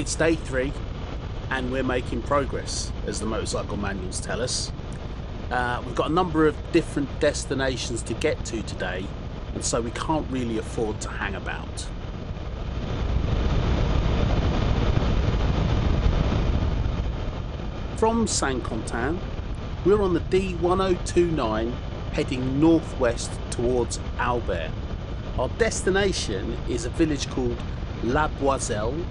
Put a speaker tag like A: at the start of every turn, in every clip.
A: It's day 3 and we're making progress, as the motorcycle manuals tell us. We've got a number of different destinations to get to today, and so we can't really afford to hang about. From Saint-Quentin, we're on the D1029 heading northwest towards Albert. Our destination is a village called La Boiselle,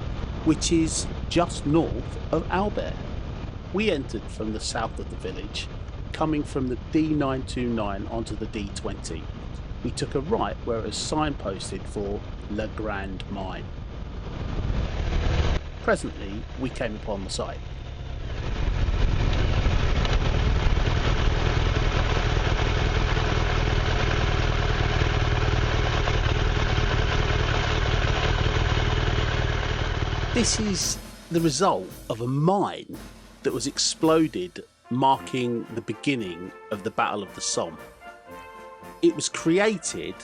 A: which is just north of Albert. We entered from the south of the village, coming from the D929 onto the D20. We took a right where it was signposted for Le Grand Mine. Presently, we came upon the site. This is the result of a mine that was exploded, marking the beginning of the Battle of the Somme. It was created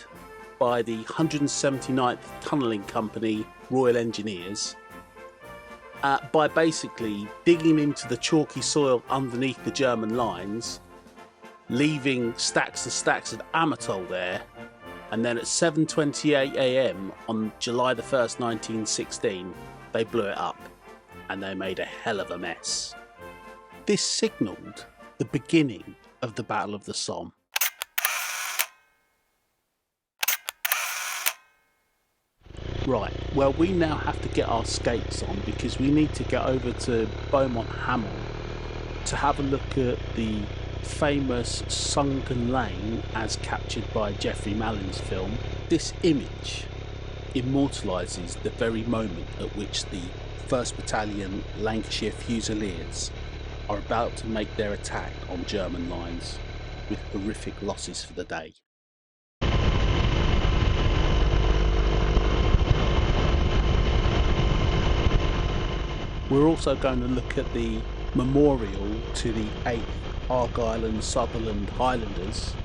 A: by the 179th Tunnelling Company Royal Engineers by basically digging into the chalky soil underneath the German lines, leaving stacks and stacks of amatol there, and then at 7:28 AM on July the 1st, 1916, they blew it up and they made a hell of a mess. This signalled the beginning of the Battle of the Somme. Right, well, we now have to get our skates on because we need to get over to Beaumont Hamel to have a look at the famous Sunken lane as captured by Geoffrey Mallin's film. This image immortalises the very moment at which the 1st Battalion Lancashire Fusiliers are about to make their attack on German lines, with horrific losses for the day. We're also going to look at the memorial to the 8th Argyll and Sutherland Highlanders,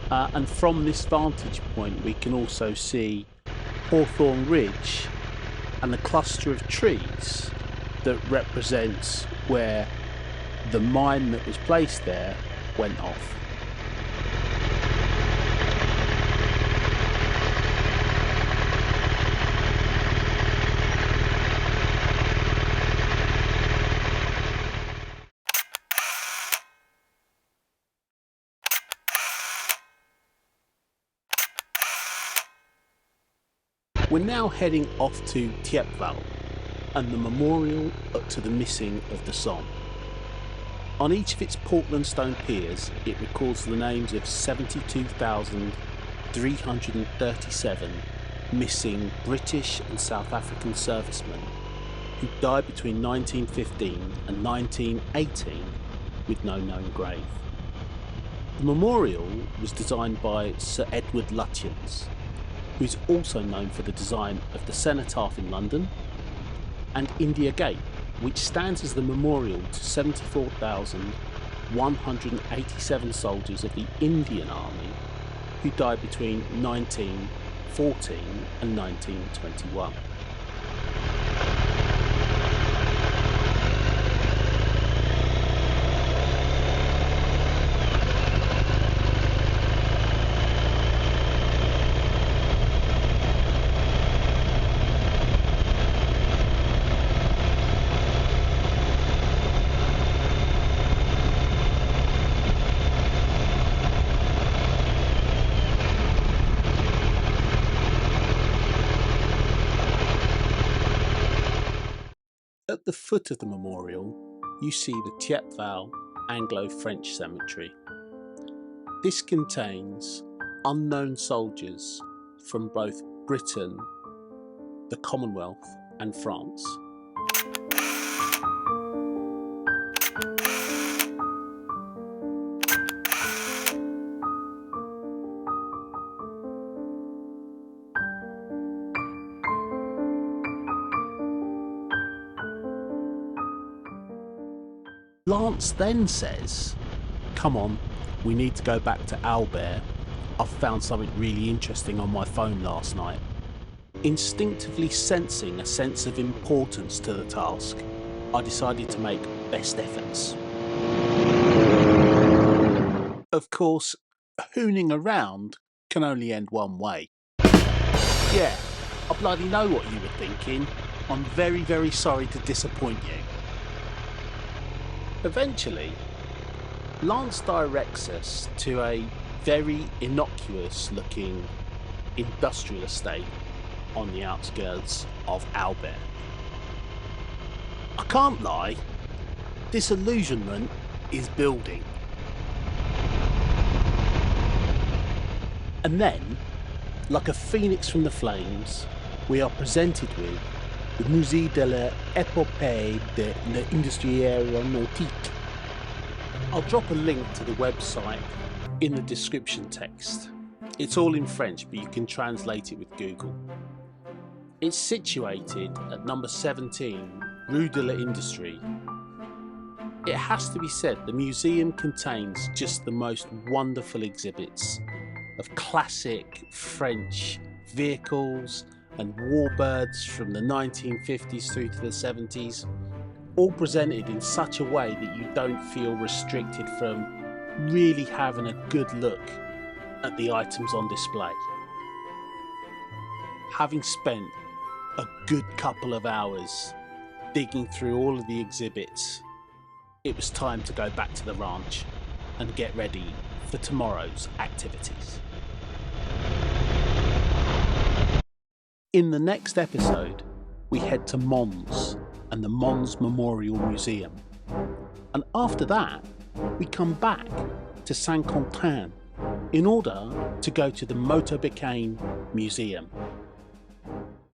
A: and from this vantage point we can also see Hawthorn Ridge and the cluster of trees that represents where the mine that was placed there went off. We're now heading off to Thiepval and the memorial to the missing of the Somme. On each of its Portland stone piers, it records the names of 72,337 missing British and South African servicemen who died between 1915 and 1918 with no known grave. The memorial was designed by Sir Edward Lutyens, who is also known for the design of the Cenotaph in London and India Gate, which stands as the memorial to 74,187 soldiers of the Indian Army who died between 1914 and 1921. At the foot of the memorial, you see the Thiepval Anglo-French Cemetery. This contains unknown soldiers from both Britain, the Commonwealth and France. Lance then says, "Come on, we need to go back to Albert. I've found something really interesting on my phone last night." Instinctively sensing a sense of importance to the task, I decided to make best efforts. Of course, hooning around can only end one way. Yeah, I bloody know what you were thinking. I'm very, very sorry to disappoint you. Eventually, Lance directs us to a very innocuous looking industrial estate on the outskirts of Albert. I can't lie, disillusionment is building. And then, like a phoenix from the flames, we are presented with the Musée de l'Épopée de l'Industrie Aéronautique. I'll drop a link to the website in the description text. It's all in French, but you can translate it with Google. It's situated at number 17, Rue de l'Industrie. It has to be said, the museum contains just the most wonderful exhibits of classic French vehicles and warbirds from the 1950s through to the 70s, all presented in such a way that you don't feel restricted from really having a good look at the items on display. Having spent a good couple of hours digging through all of the exhibits, it was time to go back to the ranch and get ready for tomorrow's activities. In the next episode, we head to Mons and the Mons Memorial Museum. And after that, we come back to Saint-Quentin in order to go to the Motorbicane Museum.